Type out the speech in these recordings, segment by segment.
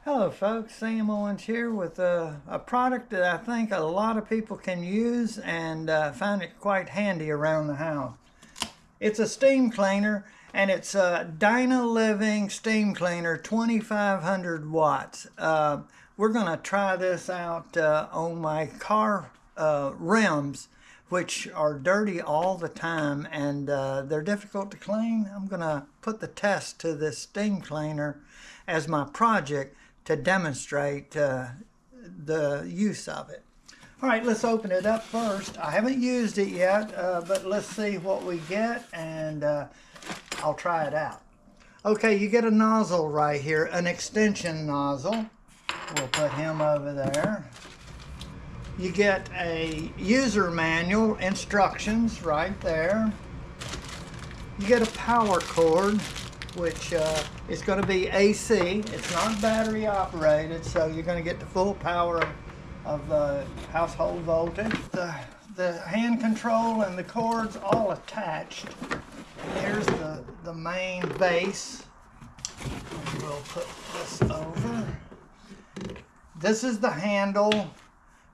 Hello folks, Sam Owens here with a product that I think a lot of people can use and find it quite handy around the house. It's a steam cleaner, and it's a Dynaliving steam cleaner, 2500 watts. We're going to try this out on my car rims, which are dirty all the time, and they're difficult to clean. I'm going to put the test to this steam cleaner as my project to demonstrate the use of it. All right, let's open it up first. I haven't used it yet, but let's see what we get, and I'll try it out. Okay, you get a nozzle right here, an extension nozzle. We'll put him over there. You get a user manual, instructions right there. You get a power cord, which is going to be AC. It's not battery operated, so you're going to get the full power of the household voltage. The hand control and the cords all attached. Here's the main base. We'll put this over. This is the handle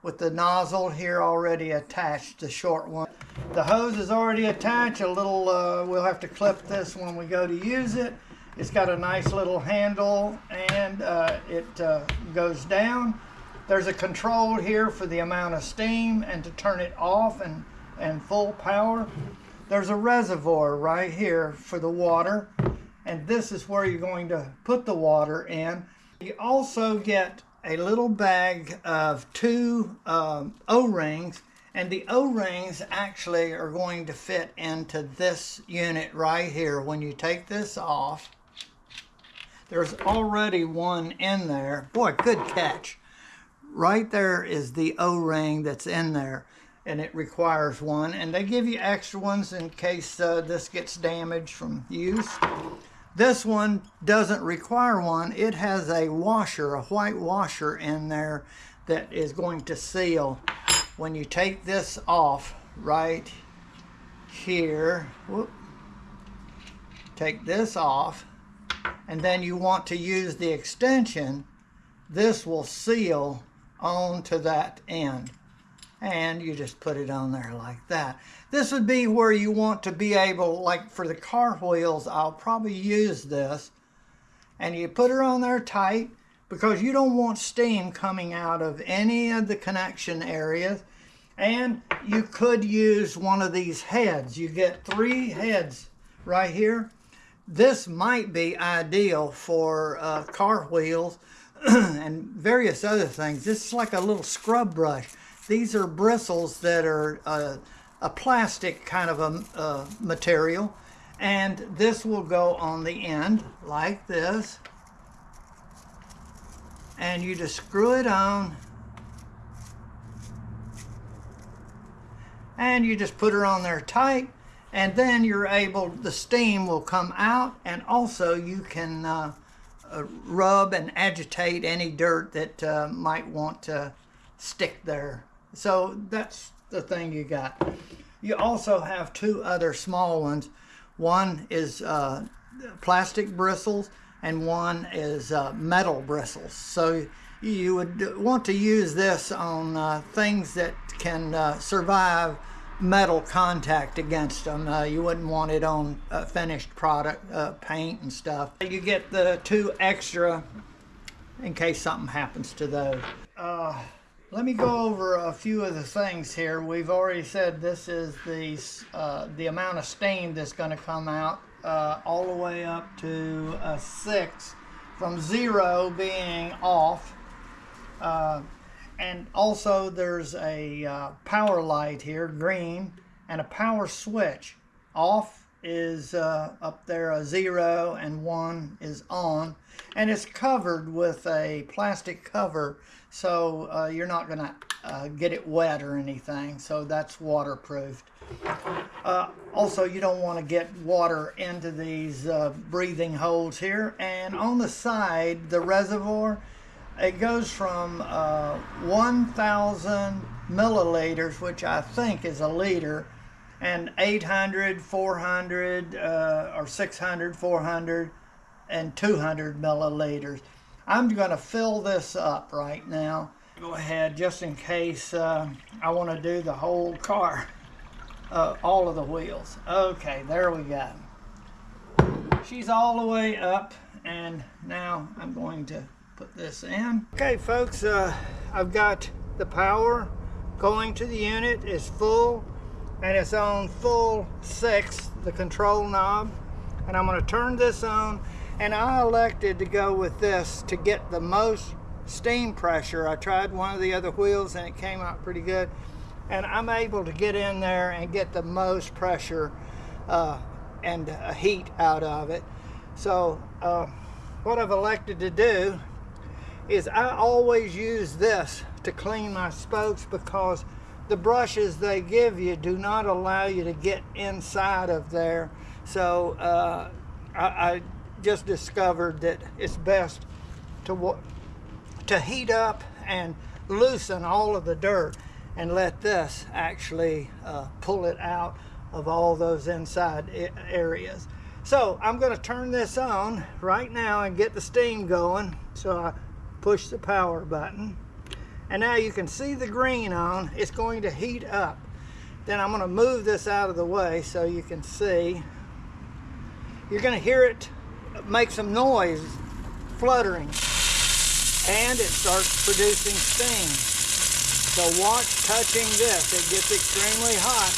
with the nozzle here already attached, the short one. The hose is already attached. We'll have to clip this when we go to use it. It's got a nice little handle, and it goes down. There's a control here for the amount of steam and to turn it off and full power. There's a reservoir right here for the water, and this is where you're going to put the water in. You also get a little bag of two O-rings, and the O-rings actually are going to fit into this unit right here. When you take this off, there's already one in there. Boy, good catch. Right there is the O-ring that's in there, and it requires one, and they give you extra ones in case this gets damaged from use. This one doesn't require one. It has a washer, a white washer in there that is going to seal. When you take this off right here, take this off, and then you want to use the extension, this will seal onto that end. And you just put it on there like that. This would be where you want to be able, like for the car wheels, I'll probably use this. And you put her on there tight, because you don't want steam coming out of any of the connection areas. And you could use one of these heads. You get 3 heads right here. This might be ideal for car wheels and various other things. This is like a little scrub brush. These are bristles that are a plastic kind of a material, and this will go on the end like this, and you just screw it on, and you just put her on there tight, and then you're able, the steam will come out, and also you can rub and agitate any dirt that might want to stick there. So that's the thing you got. You also have 2 other small ones. One is plastic bristles, and one is metal bristles. So you would want to use this on things that can survive metal contact against them. You wouldn't want it on finished product, paint and stuff. You get the 2 extra in case something happens to those. Let me go over a few of the things here. We've already said this is the amount of steam that's going to come out all the way up to 6, from 0 being off. And also there's a power light here, green, and a power switch. Off is up there, a 0, and 1 is on. And it's covered with a plastic cover, so you're not going to get it wet or anything, so that's waterproofed. Also, you don't want to get water into these breathing holes here. And on the side, the reservoir, it goes from 1,000 milliliters, which I think is a liter, and 800, 400, or 600, 400, and 200 milliliters. I'm going to fill this up right now. Go ahead, just in case I want to do the whole car, all of the wheels. Okay, there we go. She's all the way up, and now I'm going to put this in. Okay, folks, I've got the power going to the unit. It's full, and it's on full 6, the control knob. And I'm going to turn this on, and I elected to go with this to get the most steam pressure. I tried one of the other wheels and it came out pretty good, and I'm able to get in there and get the most pressure and heat out of it. So what I've elected to do is I always use this to clean my spokes, because the brushes they give you do not allow you to get inside of there. So I just discovered that it's best to heat up and loosen all of the dirt and let this actually pull it out of all those inside areas. So I'm going to turn this on right now and get the steam going. So I push the power button, and now you can see the green on. It's going to heat up. Then I'm going to move this out of the way so you can see. You're going to hear it make some noise, fluttering, and it starts producing steam. So watch touching this. It gets extremely hot.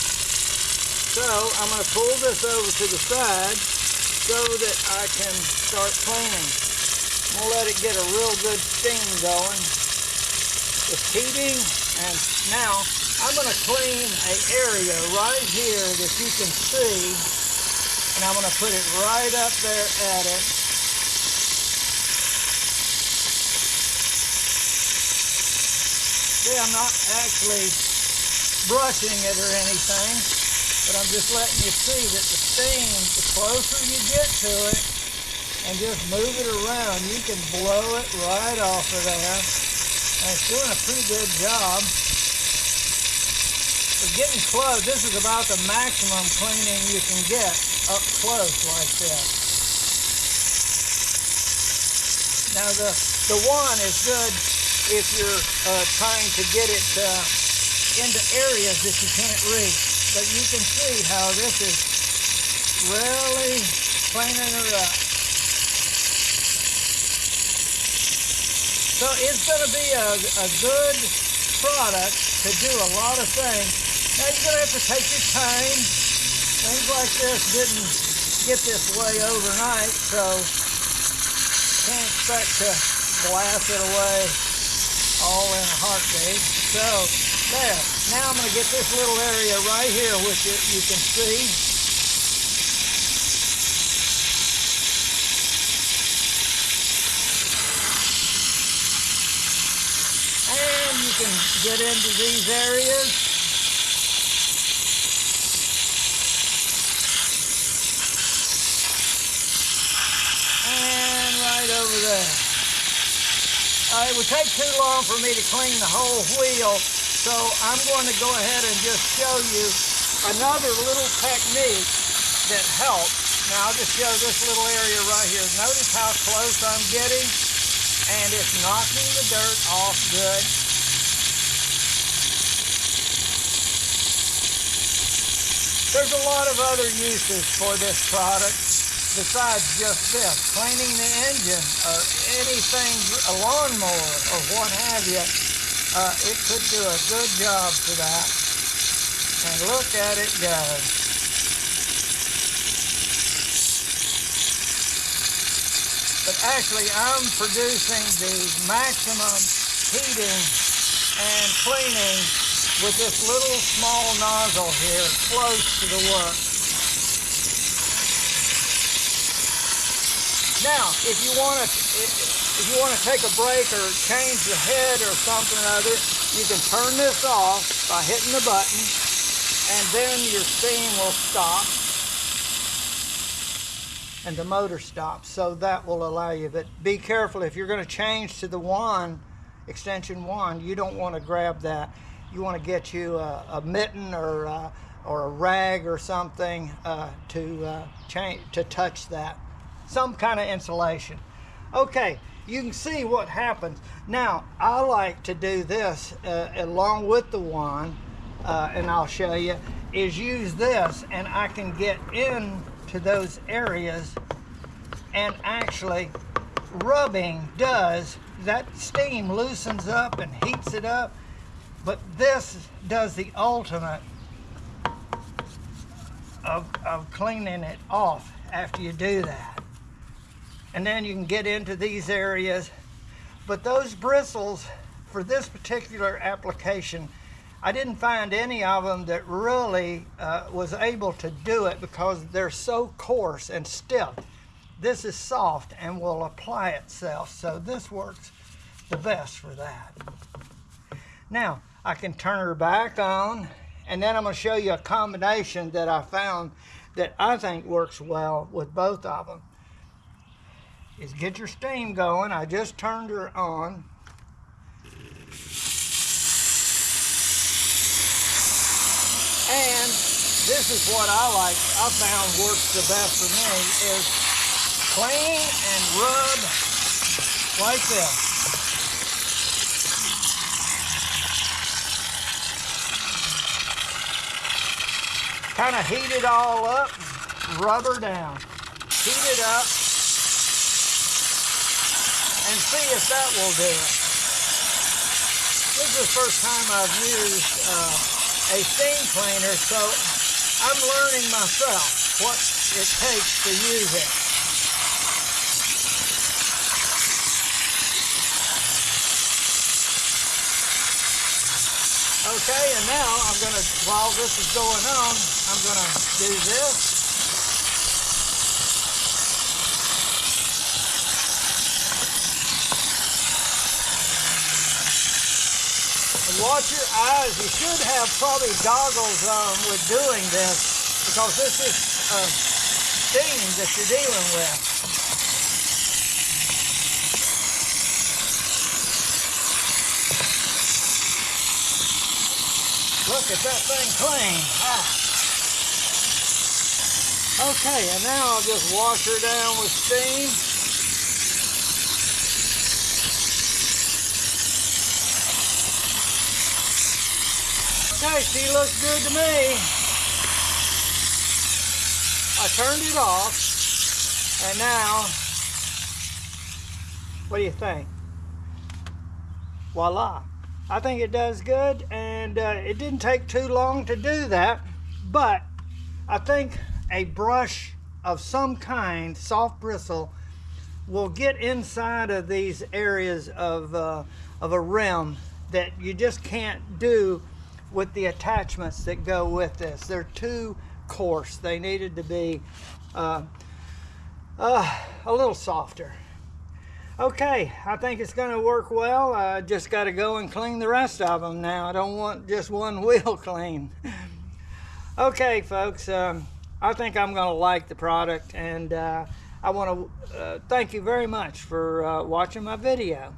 So I'm going to pull this over to the side so that I can start cleaning. I'm going to let it get a real good steam going. It's heating, and now I'm going to clean an area right here that you can see, and I'm going to put it right up there at it. See, I'm not actually brushing it or anything, but I'm just letting you see that the steam, the closer you get to it and just move it around, you can blow it right off of there. And it's doing a pretty good job. But getting close, this is about the maximum cleaning you can get up close like this. Now the one is good if you're trying to get it into areas that you can't reach. But you can see how this is really cleaning her up. So it's going to be a good product to do a lot of things. Now you're going to have to take your time. Things like this didn't get this way overnight, so can't expect to blast it away all in a heartbeat. So there. Now I'm going to get this little area right here, which you can see. And you can get into these areas. And right over there. It would take too long for me to clean the whole wheel, so I'm going to go ahead and just show you another little technique that helps. Now I'll just show this little area right here. Notice how close I'm getting, and it's knocking the dirt off good. There's a lot of other uses for this product besides just this. Cleaning the engine or anything, a lawnmower or what have you, it could do a good job for that. And look at it go. But actually I'm producing the maximum heating and cleaning with this little small nozzle here close to the work. Now, if you want to take a break or change the head or something or other, you can turn this off by hitting the button, and then your steam will stop and the motor stops. So that will allow you. But be careful if you're going to change to the wand, extension wand. You don't want to grab that. You want to get you a mitten or a rag or something to touch that. Some kind of insulation. Okay, you can see what happens. Now, I like to do this along with the wand, and I'll show you, is use this, and I can get into those areas, and actually rubbing does, that steam loosens up and heats it up, but this does the ultimate of cleaning it off after you do that. And then you can get into these areas. But those bristles, for this particular application, I didn't find any of them that really was able to do it because they're so coarse and stiff. This is soft and will apply itself, so this works the best for that. Now, I can turn her back on, and then I'm going to show you a combination that I found that I think works well with both of them. Is get your steam going. I just turned her on. And this is what I found works the best for me, is clean and rub like this. Kind of heat it all up, rub her down. Heat it up and see if that will do it. This is the first time I've used a steam cleaner, so I'm learning myself what it takes to use it. Okay, and now I'm going to, while this is going on, I'm going to do this. And watch your eyes. You should have probably goggles on with doing this, because this is steam that you're dealing with. Look at that thing clean. Ah. Okay, and now I'll just wash her down with steam. Okay, she looks good to me. I turned it off, and now, what do you think? Voila. I think it does good, and it didn't take too long to do that, but I think a brush of some kind, soft bristle, will get inside of these areas of a rim that you just can't do with the attachments that go with this. They're too coarse. They needed to be a little softer. Okay, I think it's going to work well. I just got to go and clean the rest of them now. I don't want just one wheel clean. Okay, folks, I think I'm going to like the product, and I want to thank you very much for watching my video.